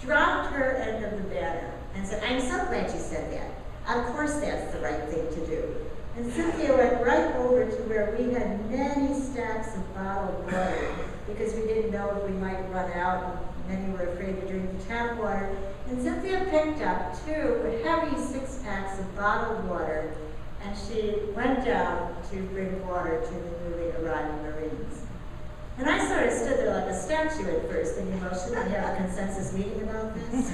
dropped her end of the banner and said, I'm so glad you said that. Of course that's the right thing to do. And Cynthia went right over to where we had many stacks of bottled water because we didn't know if we might run out, and many were afraid to drink the tap water. And Cynthia picked up 2 heavy 6-packs of bottled water, and she went down to bring water to the newly arrived Marines. And I sort of stood there like a statue at first, thinking, well, shouldn't we have a consensus meeting about this?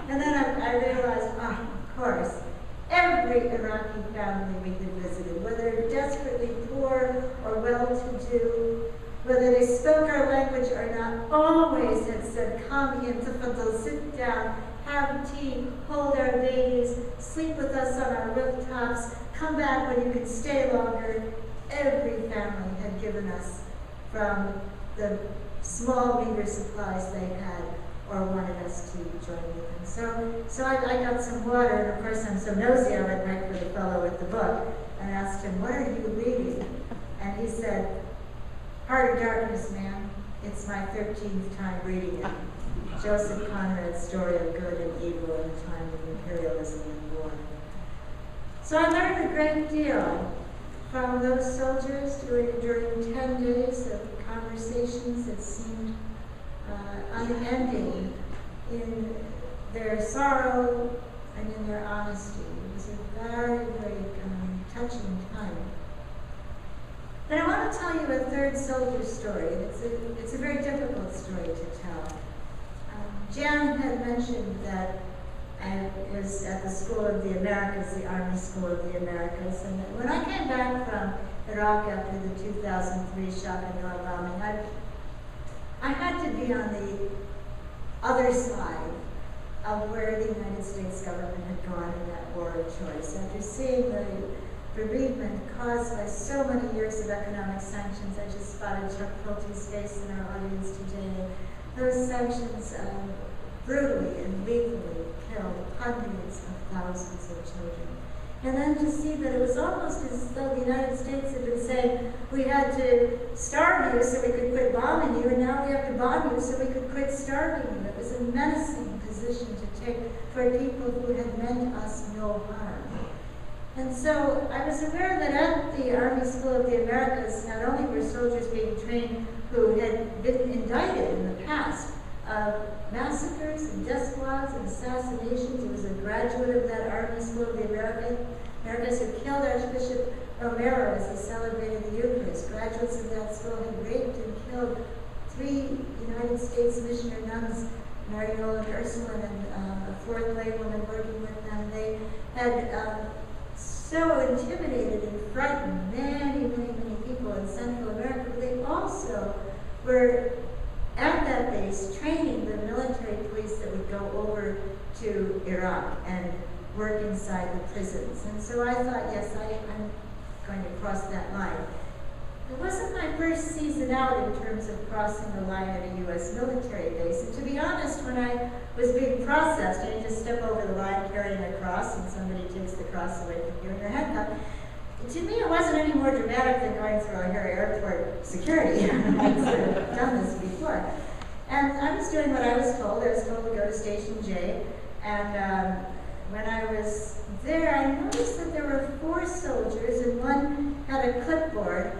And then I realized, oh, of course, every Iraqi family we had visited, whether desperately poor or well-to-do, whether they spoke our language or not, always had said, come in, tafadal, sit down, have tea, hold our babies, sleep with us on our rooftops, come back when you can stay longer. Every family had given us from the small meager supplies they had or wanted us to join with them. So I got some water, and of course I'm so nosy, I went right for the fellow with the book and asked him, what are you reading? And he said, Heart of Darkness, ma'am. It's my 13th time reading it. Joseph Conrad's story of good and evil in a time of imperialism and war. So I learned a great deal from those soldiers during 10 days of conversations that seemed unending in their sorrow and in their honesty. It was a very, very touching time. But I want to tell you a third soldier story. It's a very difficult story to tell. Jan had mentioned that I was at the School of the Americas, the Army School of the Americas, and when I came back from Iraq after the 2003 shock and awe bombing, I had to be on the other side of where the United States government had gone in that war of choice. After seeing the bereavement caused by so many years of economic sanctions, I just spotted Chuck Pulte's face in our audience today. Those sanctions brutally and lethally killed hundreds of thousands of children. And then to see that it was almost as though the United States had been saying, we had to starve you so we could quit bombing you, and now we have to bomb you so we could quit starving you. It was a menacing position to take for people who had meant us no harm. And so I was aware that at the Army School of the Americas, not only were soldiers being trained who had been indicted in the past of massacres and death squads and assassinations. It was a graduate of that Army School of the Americas who killed Archbishop Romero as he celebrated the Eucharist. Graduates of that school had raped and killed 3 United States missionary nuns, Mariola and Ursula, and a 4th laywoman working with them. They had so intimidated and frightened many, many, many people in Central America, but they also were at that base training the military police that would go over to Iraq and work inside the prisons. And so I thought, yes, I'm going to cross that line. It wasn't my first season out in terms of crossing the line at a U.S. military base. And to be honest, when I was being processed, and you just step over the line carrying a cross, and somebody takes the cross away from you and you're handcuffed. To me, it wasn't any more dramatic than going through O'Hare Airport security. I've sort of done this before. And I was doing what I was told. I was told to go to Station J. And when I was there, I noticed that there were 4 soldiers, and one had a clipboard.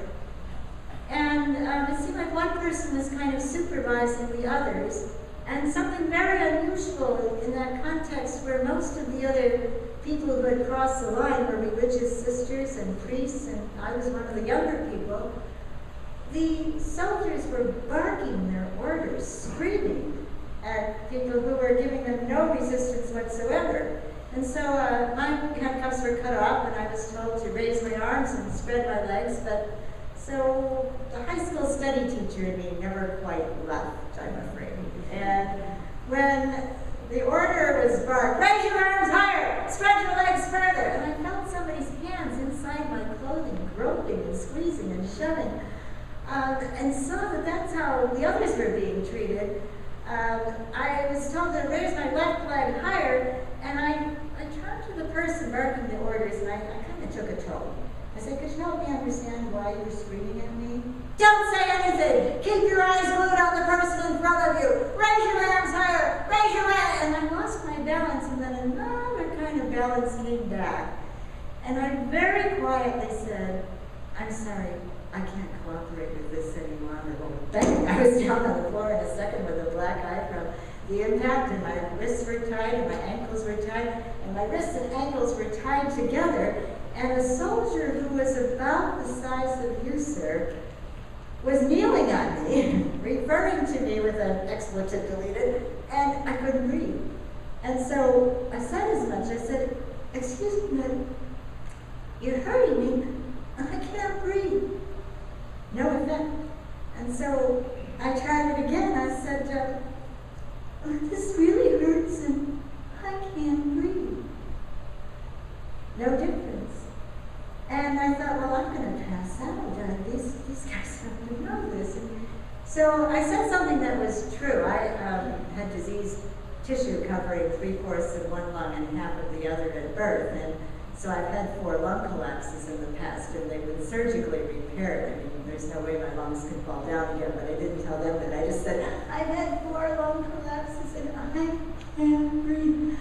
And it seemed like one person was kind of supervising the others. And something very unusual in that context, where most of the other people who had crossed the line were religious sisters and priests, and I was one of the younger people. The soldiers were barking their orders, screaming at people who were giving them no resistance whatsoever. And so my handcuffs were cut off, and I was told to raise my arms and spread my legs. But so the high school study teacher in me never quite left, I'm afraid. And when the order was barked, raise your arms higher, spread your legs further, and I felt somebody's hands inside my clothing, groping and squeezing and shoving, and saw that that's how the others were being treated. I was told to raise my left leg higher, and I turned to the person barking the orders, and I kind of took a toll. I said, could you help me understand why you're screaming at me? Don't say anything! Keep your eyes glued on the person in front of you! Raise your then another kind of balance came back. And I very quietly said, I'm sorry, I can't cooperate with this anymore. I was down on the floor in a second with a black eye from the impact, and my wrists were tied, and my ankles were tied, and my wrists and ankles were tied together. And a soldier who was about the size of you, sir, was kneeling on me, referring to me with an expletive deleted, and I couldn't breathe. And so I said as much. I said, excuse me, you're hurting me. I can't breathe. No effect. And so I tried it again. I said, this really hurts and I can't breathe. No difference. And I thought, well, I'm going to pass out. These guys have to know this. And so I said something that was true. I had diseased tissue covering 3/4 of one lung and half of the other at birth. And so I've had 4 lung collapses in the past, and they've been surgically repaired. I mean, there's no way my lungs can fall down again, but I didn't tell them that. I just said, I've had 4 lung collapses and I can't breathe.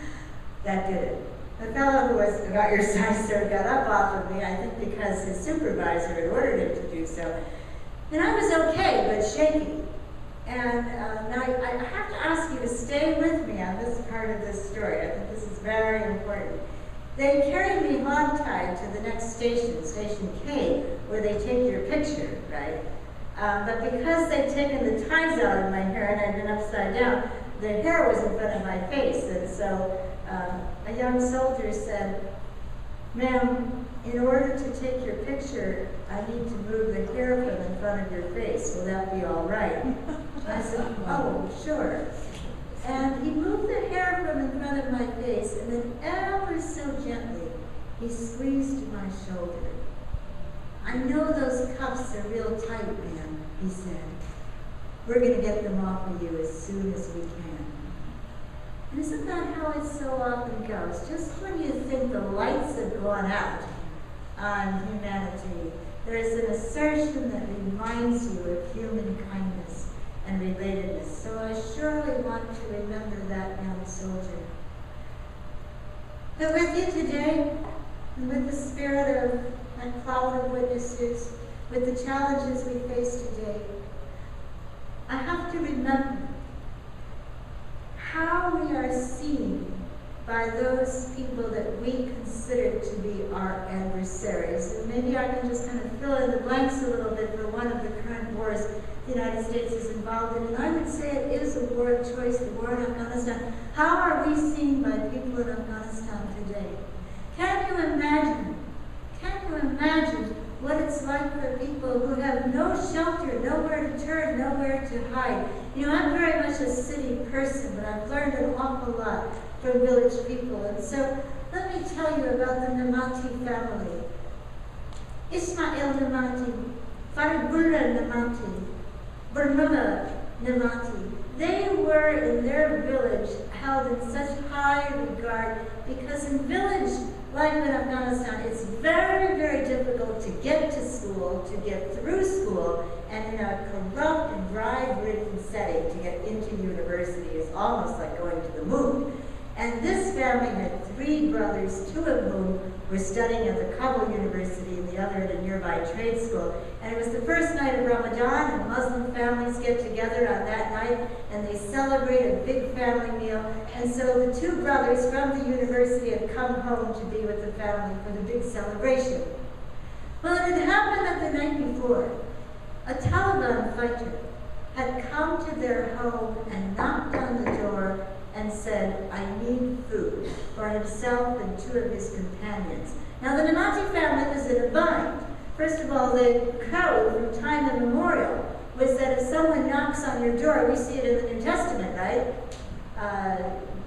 That did it. The fellow who was about your size, sir, got up off of me, I think because his supervisor had ordered him to do so. And I was okay, but shaky. And now I have to ask you to stay with me on this part of this story. I think this is very important. They carried me hog-tied to the next station, Station K, where they take your picture, right? But because they'd taken the ties out of my hair and I'd been upside down, the hair was in front of my face. And so a young soldier said, ma'am, in order to take your picture, I need to move the hair from in front of your face. Will that be all right? I said, oh, sure. And he moved the hair from in front of my face, and then ever so gently, he squeezed my shoulder. I know those cuffs are real tight, ma'am, he said. We're going to get them off of you as soon as we can. And isn't that how it so often goes? Just when you think the lights have gone out on humanity, there's an assertion that reminds you of human kindness and relatedness. So I surely want to remember that young soldier. But with you today, and with the spirit of that cloud of witnesses, with the challenges we face today, I have to remember how we are seen by those people that we consider to be our adversaries. And maybe I can just kind of fill in the blanks a little bit for one of the current wars the United States is involved in. And I would say it is a war of choice, the war in Afghanistan. How are we seen by people in Afghanistan today? Can you imagine what it's like for people who have no shelter, nowhere to turn, nowhere to hide? You know, I'm very much a city person, but I've learned an awful lot from village people. And so let me tell you about the Namati family. Ismail Namati, Faribullah Namati, Burmula Namati. They were in their village held in such high regard because in village life in Afghanistan, it's very, very difficult to get to school, to get through school, and in a corrupt and bribe-ridden setting to get into university is almost like going to the moon. And this family had 3 brothers, 2 of whom were studying at the Kabul University and the other at a nearby trade school. And it was the first night of Ramadan, and Muslim families get together on that night, and they celebrate a big family meal. And so the 2 brothers from the university had come home to be with the family for the big celebration. Well, it had happened that the night before, a Taliban fighter had come to their home and knocked on the door and said, I need food, for himself and 2 of his companions. Now the Namati family was in a bind. First of all, the code from time immemorial was that if someone knocks on your door, we see it in the New Testament, right?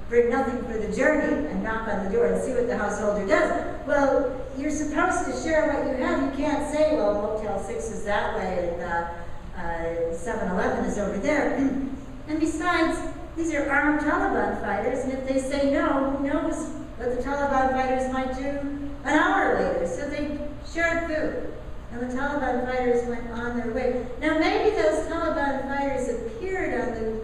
Bring nothing for the journey and knock on the door and see what the householder does. Well, you're supposed to share what you have. You can't say, well, Motel 6 is that way and 7-Eleven is over there. And besides, these are armed Taliban fighters, and if they say no, who knows what the Taliban fighters might do an hour later. So they shared food, and the Taliban fighters went on their way. Now maybe those Taliban fighters appeared on the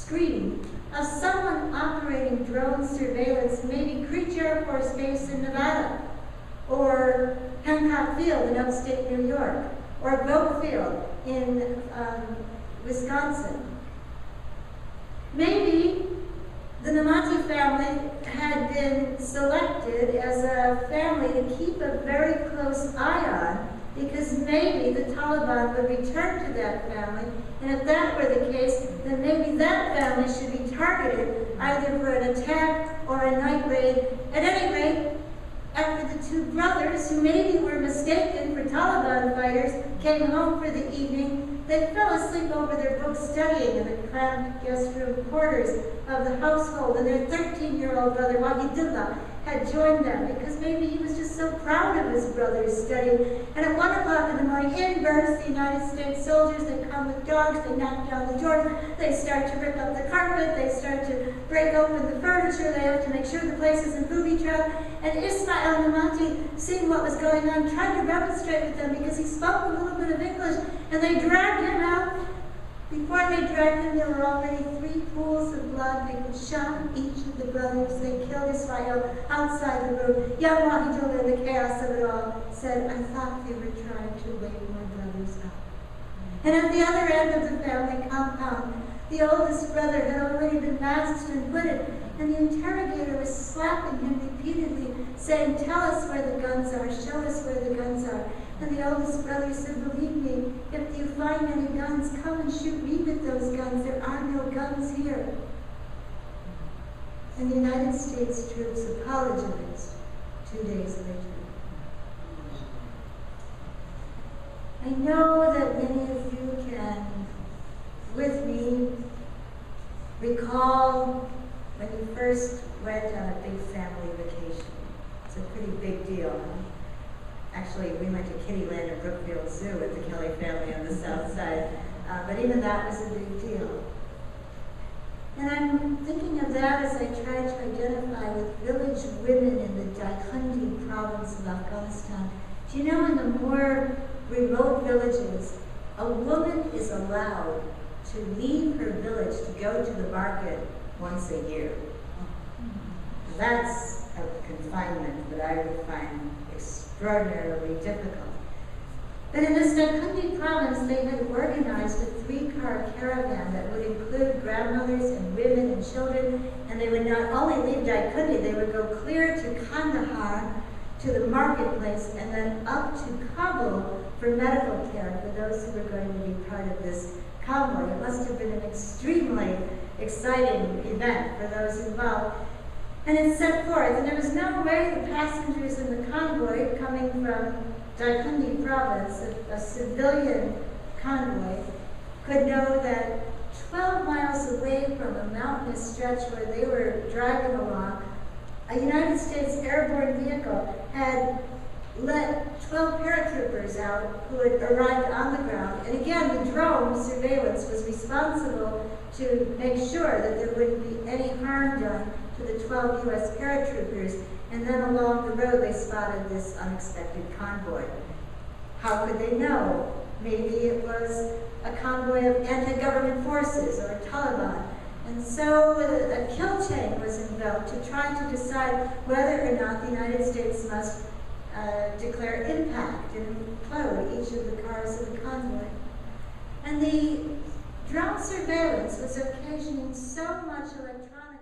screen of someone operating drone surveillance, maybe Creech Air Force Base in Nevada, or Hancock Field in upstate New York, or Goat Field in Wisconsin. Maybe the Namati family had been selected as a family to keep a very close eye on, because maybe the Taliban would return to that family, and if that were the case, then maybe that family should be targeted either for an attack or a night raid. At any rate, after the two brothers, who maybe were mistaken for Taliban fighters, came home for the evening, they fell asleep over their books studying in the cramped guest room quarters of the household, and their 13-year-old brother, Wahidullah, had joined them because maybe he was just so proud of his brother's study. And at 1 o'clock in the morning, in burst the United States soldiers. They come with dogs, they knock down the doors, they start to rip up the carpet, they start to break open the furniture, they have to make sure the place isn't booby-trapped. And Ismail Namati, seeing what was going on, tried to remonstrate with them because he spoke a little bit of English, and they dragged him out. Before they dragged him, there were already 3 pools of blood. They had shot each of the brothers. They killed Ismail outside the room. Young Wahidullah, in the chaos of it all, said, "I thought they were trying to wake my brothers up." And at the other end of the family compound, the oldest brother had already been masked and hooded, and the interrogator was slapping him repeatedly, saying, "Tell us where the guns are, show us where the guns are." And the oldest brother said, "Believe me, if you find any guns, come and shoot me with those guns. There are no guns here." And the United States troops apologized 2 days later. I know that many of you can, with me, recall when you first went on a big family vacation. It's a pretty big deal, huh? Actually, we went to Kittyland at Brookfield Zoo with the Kelly family on the south side, but even that was a big deal. And I'm thinking of that as I try to identify with village women in the Daikandi province of Afghanistan. Do you know, in the more remote villages, a woman is allowed to leave her village to go to the market once a year. That's a confinement that I would find extraordinarily difficult. But in this Daikandi province, they had organized a 3-car caravan that would include grandmothers and women and children, and they would not only leave Daikandi, they would go clear to Kandahar, to the marketplace, and then up to Kabul for medical care for those who were going to be part of this convoy. It must have been an extremely exciting event for those involved. And it set forth, and there was no way the passengers in the convoy coming from Daikandi province, a civilian convoy, could know that 12 miles away from a mountainous stretch where they were driving along, a United States airborne vehicle had let 12 paratroopers out who had arrived on the ground. And again, the drone surveillance was responsible to make sure that there wouldn't be any harm done to the 12 U.S. paratroopers. And then along the road, they spotted this unexpected convoy. How could they know? Maybe it was a convoy of anti-government forces or Taliban. And so a kill chain was invoked to try to decide whether or not the United States must declare impact and implode each of the cars of the convoy. And the drone surveillance was occasioning so much electronic